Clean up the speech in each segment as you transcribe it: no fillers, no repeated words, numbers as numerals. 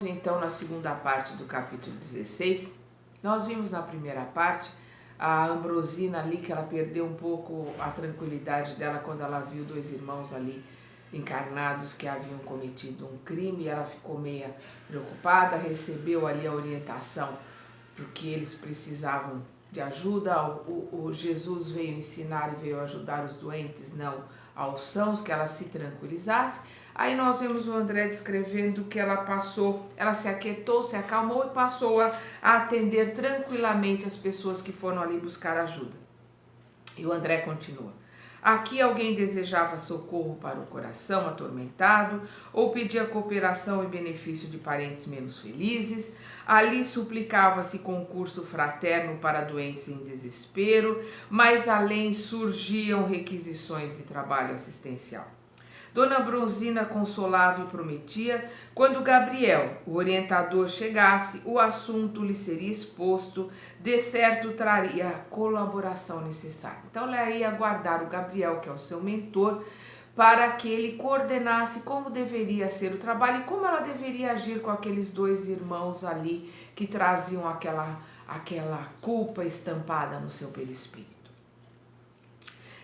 Então, na segunda parte do capítulo 16, nós vimos na primeira parte a Ambrosina ali, que ela perdeu um pouco a tranquilidade dela quando ela viu dois irmãos ali encarnados que haviam cometido um crime. Ela ficou meia preocupada, recebeu ali a orientação porque eles precisavam de ajuda. O Jesus veio ensinar e veio ajudar os doentes, não aos sãos, que ela se tranquilizasse. Aí nós vemos o André descrevendo que ela passou, ela se aquietou, se acalmou e passou a atender tranquilamente as pessoas que foram ali buscar ajuda. E o André continua. Aqui alguém desejava socorro para o coração atormentado ou pedia cooperação e benefício de parentes menos felizes. Ali suplicava-se concurso fraterno para doentes em desespero, mas além surgiam requisições de trabalho assistencial. Dona Ambrosina consolava e prometia, quando Gabriel, o orientador, chegasse, o assunto lhe seria exposto, de certo traria a colaboração necessária. Então ela ia aguardar o Gabriel, que é o seu mentor, para que ele coordenasse como deveria ser o trabalho e como ela deveria agir com aqueles dois irmãos ali que traziam aquela culpa estampada no seu perispírito.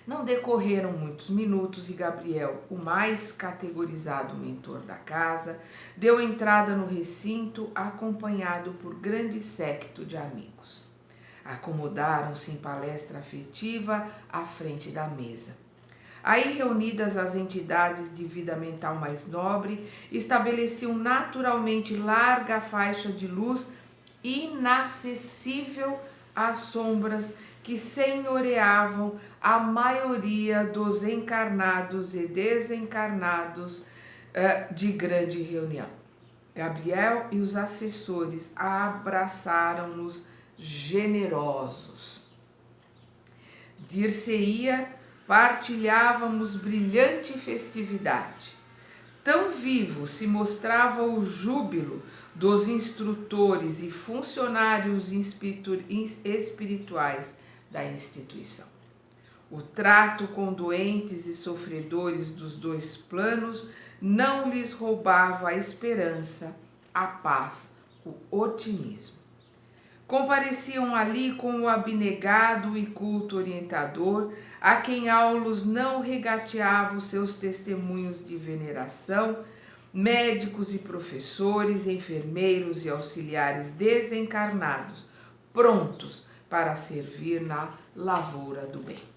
Não decorreram muitos minutos e Gabriel, o mais categorizado mentor da casa, deu entrada no recinto acompanhado por grande séquito de amigos. Acomodaram-se em palestra afetiva à frente da mesa. Aí, reunidas as entidades de vida mental mais nobre, estabeleciam naturalmente larga faixa de luz inacessível às sombras que senhoreavam a maioria dos encarnados e desencarnados de grande reunião. Gabriel e os assessores abraçaram-nos generosos. Dir-se-ia, partilhávamos brilhante festividade. Tão vivo se mostrava o júbilo dos instrutores e funcionários espirituais da instituição. O trato com doentes e sofredores dos dois planos não lhes roubava a esperança, a paz, o otimismo. Compareciam ali com o abnegado e culto orientador, a quem Aulus não regateava os seus testemunhos de veneração, médicos e professores, enfermeiros e auxiliares desencarnados, prontos para servir na lavoura do bem.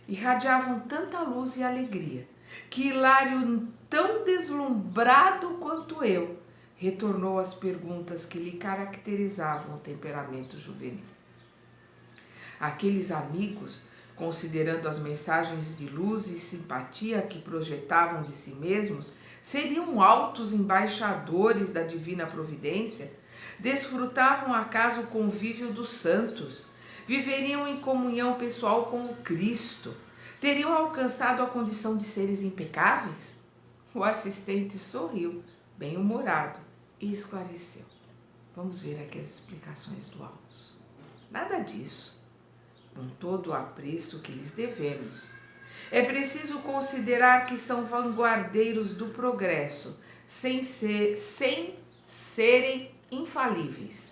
Irradiavam tanta luz e alegria que Hilário, tão deslumbrado quanto eu, retornou às perguntas que lhe caracterizavam o temperamento juvenil. Aqueles amigos, considerando as mensagens de luz e simpatia que projetavam de si mesmos, seriam altos embaixadores da divina providência? Desfrutavam acaso o convívio dos santos? Viveriam em comunhão pessoal com o Cristo? Teriam alcançado a condição de seres impecáveis? O assistente sorriu, bem-humorado, e esclareceu. Vamos ver aqui as explicações do Aulus. Nada disso, com todo o apreço que lhes devemos. É preciso considerar que são vanguardeiros do progresso, sem serem infalíveis.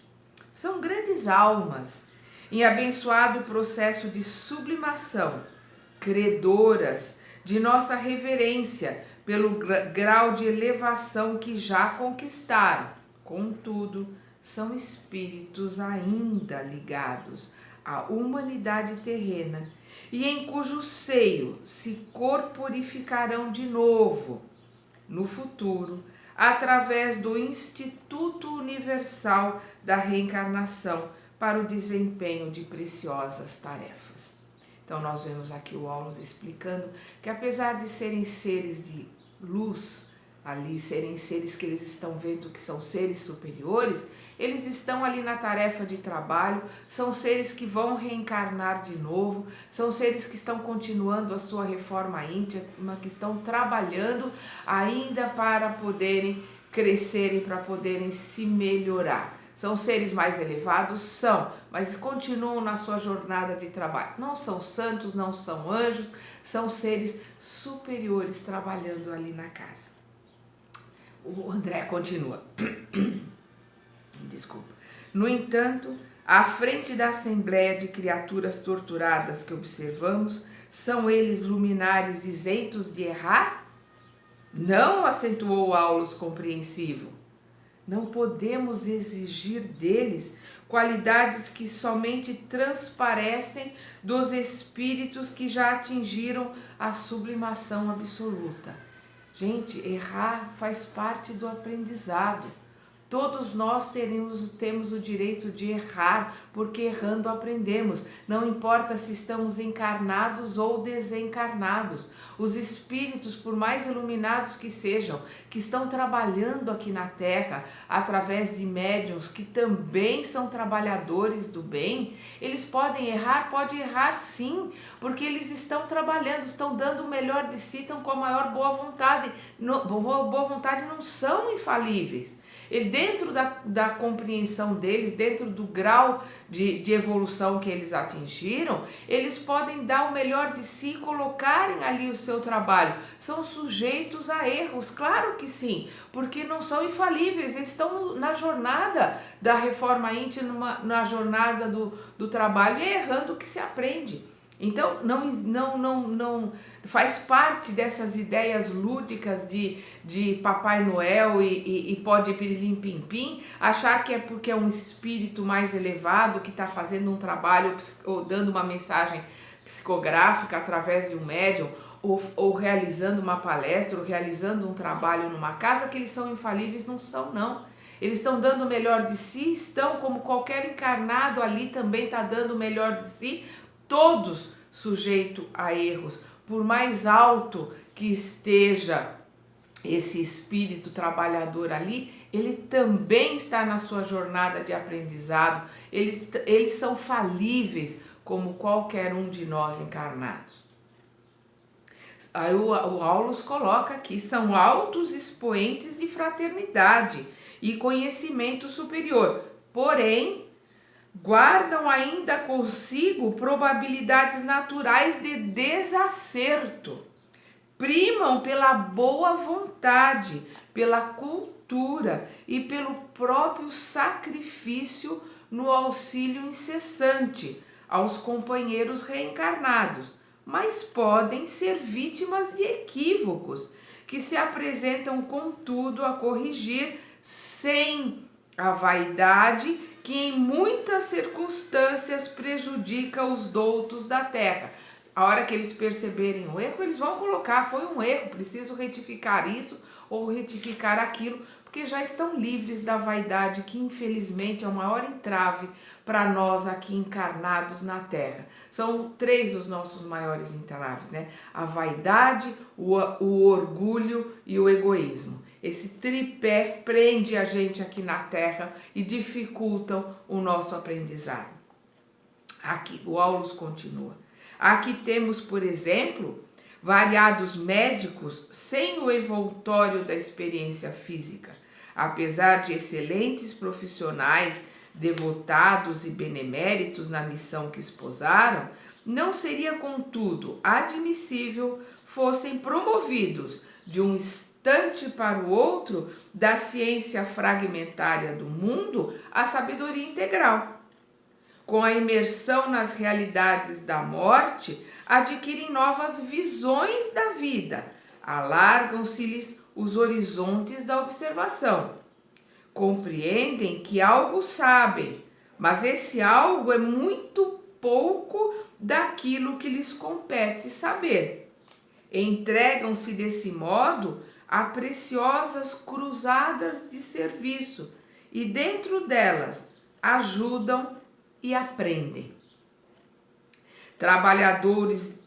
São grandes almas, em abençoado processo de sublimação, credoras de nossa reverência pelo grau de elevação que já conquistaram. Contudo, são espíritos ainda ligados à humanidade terrena e em cujo seio se corporificarão de novo no futuro, através do Instituto Universal da Reencarnação para o desempenho de preciosas tarefas. Então nós vemos aqui o Aulus explicando que apesar de serem seres de luz, ali serem seres que eles estão vendo que são seres superiores, eles estão ali na tarefa de trabalho, são seres que vão reencarnar de novo, são seres que estão continuando a sua reforma íntima, que estão trabalhando ainda para poderem crescerem, para poderem se melhorar. São seres mais elevados? São, mas continuam na sua jornada de trabalho. Não são santos, não são anjos, são seres superiores trabalhando ali na casa. O André continua. Desculpa. No entanto, à frente da assembleia de criaturas torturadas que observamos, são eles luminares isentos de errar? Não, acentuou Aulus compreensivo. Não podemos exigir deles qualidades que somente transparecem dos espíritos que já atingiram a sublimação absoluta. Gente, errar faz parte do aprendizado. Todos nós temos o direito de errar, porque errando aprendemos. Não importa se estamos encarnados ou desencarnados. Os espíritos, por mais iluminados que sejam, que estão trabalhando aqui na Terra, através de médiuns que também são trabalhadores do bem, eles podem errar, pode errar sim, porque eles estão trabalhando, estão dando o melhor de si, estão com a maior boa vontade. Boa vontade não são infalíveis. Dentro da compreensão deles, dentro do grau de evolução que eles atingiram, eles podem dar o melhor de si e colocarem ali o seu trabalho. São sujeitos a erros, claro que sim, porque não são infalíveis, eles estão na jornada da reforma íntima, na jornada do trabalho, e é errando que se aprende. Então, não faz parte dessas ideias lúdicas de Papai Noel e pode pirilim pim pim, achar que é porque é um espírito mais elevado que está fazendo um trabalho ou dando uma mensagem psicográfica através de um médium, ou realizando uma palestra, ou realizando um trabalho numa casa, que eles são infalíveis. Não são, não. Eles estão dando o melhor de si, estão como qualquer encarnado ali também está dando o melhor de si, todos sujeitos a erros. Por mais alto que esteja esse espírito trabalhador ali, ele também está na sua jornada de aprendizado, eles são falíveis como qualquer um de nós encarnados. Aí o Aulus coloca aqui, são altos expoentes de fraternidade e conhecimento superior, porém guardam ainda consigo probabilidades naturais de desacerto, primam pela boa vontade, pela cultura e pelo próprio sacrifício no auxílio incessante aos companheiros reencarnados, mas podem ser vítimas de equívocos que se apresentam, contudo, a corrigir sem a vaidade que em muitas circunstâncias prejudica os doutos da terra. A hora que eles perceberem o erro, eles vão colocar, foi um erro, preciso retificar isso ou retificar aquilo, porque já estão livres da vaidade, que infelizmente é o maior entrave para nós aqui encarnados na Terra. São 3 os nossos maiores entraves, né? A vaidade, o orgulho e o egoísmo. Esse tripé prende a gente aqui na Terra e dificultam o nosso aprendizado. Aqui, o Aulus continua. Aqui temos, por exemplo, variados médicos sem o envoltório da experiência física. Apesar de excelentes profissionais, devotados e beneméritos na missão que esposaram, não seria, contudo, admissível fossem promovidos de um instante para o outro da ciência fragmentária do mundo à sabedoria integral. Com a imersão nas realidades da morte, adquirem novas visões da vida, alargam-se-lhes os horizontes da observação. Compreendem que algo sabem, mas esse algo é muito pouco daquilo que lhes compete saber. Entregam-se desse modo a preciosas cruzadas de serviço e dentro delas ajudam e aprendem. Trabalhadores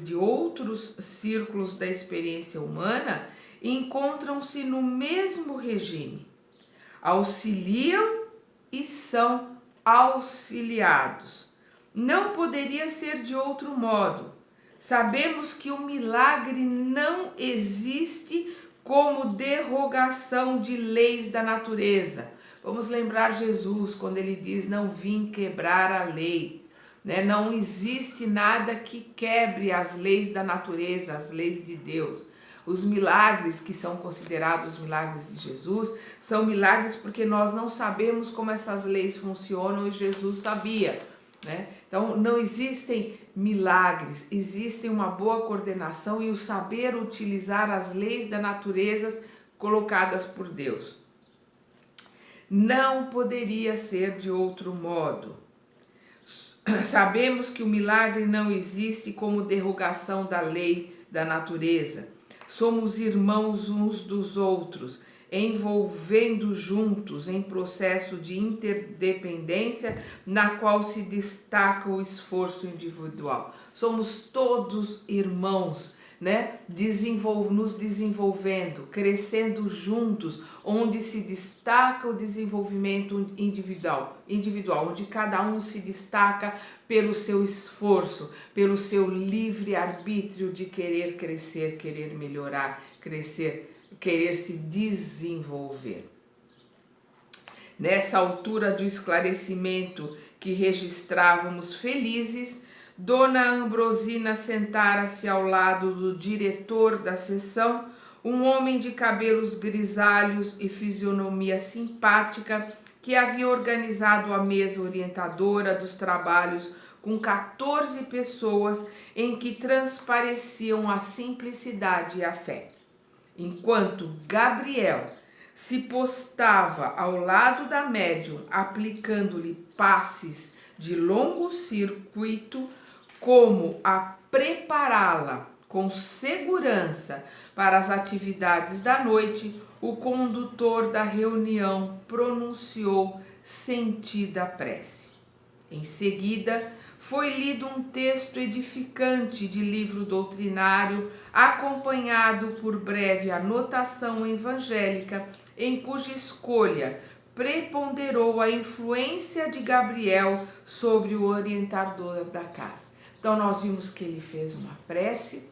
de outros círculos da experiência humana encontram-se no mesmo regime, auxiliam e são auxiliados. Não poderia ser de outro modo. Sabemos que o milagre não existe como derrogação de leis da natureza. Vamos lembrar Jesus quando ele diz: não vim quebrar a lei. Não existe nada que quebre as leis da natureza, as leis de Deus. Os milagres que são considerados milagres de Jesus são milagres porque nós não sabemos como essas leis funcionam e Jesus sabia, né? Então não existem milagres, existe uma boa coordenação e o saber utilizar as leis da natureza colocadas por Deus. Não poderia ser de outro modo. Sabemos que o milagre não existe como derrogação da lei da natureza. Somos irmãos uns dos outros, envolvendo juntos em processo de interdependência na qual se destaca o esforço individual. Somos todos irmãos, né? Nos desenvolvendo, crescendo juntos, onde se destaca o desenvolvimento individual, onde cada um se destaca pelo seu esforço, pelo seu livre arbítrio de querer crescer, querer melhorar, crescer, querer se desenvolver. Nessa altura do esclarecimento que registrávamos felizes, Dona Ambrosina sentara-se ao lado do diretor da sessão, um homem de cabelos grisalhos e fisionomia simpática que havia organizado a mesa orientadora dos trabalhos com 14 pessoas em que transpareciam a simplicidade e a fé. Enquanto Gabriel se postava ao lado da médium, aplicando-lhe passes de longo circuito, como a prepará-la com segurança para as atividades da noite, o condutor da reunião pronunciou sentida prece. Em seguida, foi lido um texto edificante de livro doutrinário, acompanhado por breve anotação evangélica, em cuja escolha preponderou a influência de Gabriel sobre o orientador da casa. Então nós vimos que ele fez uma prece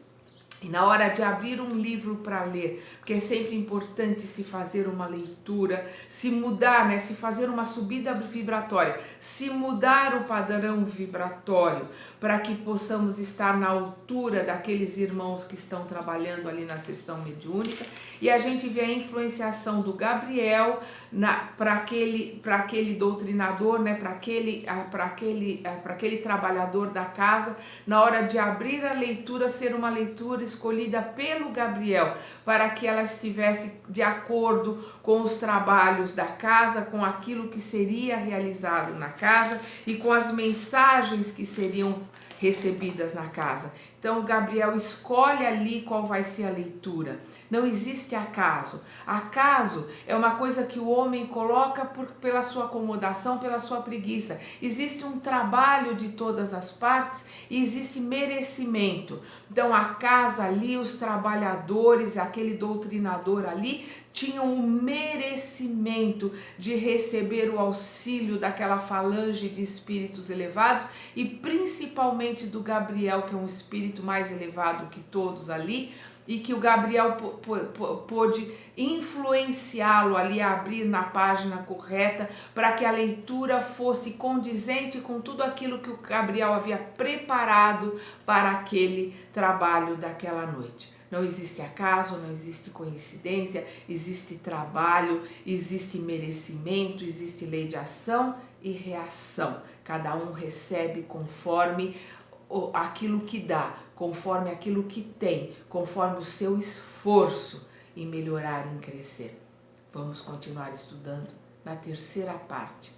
e na hora de abrir um livro para ler, porque é sempre importante se fazer uma leitura, se mudar, né? Se fazer uma subida vibratória, se mudar o padrão vibratório, para que possamos estar na altura daqueles irmãos que estão trabalhando ali na sessão mediúnica, e a gente vê a influenciação do Gabriel para aquele doutrinador, né? Para aquele trabalhador da casa, na hora de abrir a leitura, ser uma leitura escolhida pelo Gabriel, para que ela estivesse de acordo com os trabalhos da casa, com aquilo que seria realizado na casa e com as mensagens que seriam recebidas na casa. Então o Gabriel escolhe ali qual vai ser a leitura. Não existe acaso. Acaso é uma coisa que o homem coloca pela sua acomodação, pela sua preguiça. Existe um trabalho de todas as partes e existe merecimento. Então a casa ali, os trabalhadores, aquele doutrinador ali, tinham o merecimento de receber o auxílio daquela falange de espíritos elevados e principalmente do Gabriel, que é um espírito mais elevado que todos ali, e que o Gabriel pôde influenciá-lo ali a abrir na página correta para que a leitura fosse condizente com tudo aquilo que o Gabriel havia preparado para aquele trabalho daquela noite. Não existe acaso, não existe coincidência, existe trabalho, existe merecimento, existe lei de ação e reação. Cada um recebe conforme aquilo que dá, conforme aquilo que tem, conforme o seu esforço em melhorar, em crescer. Vamos continuar estudando na terceira parte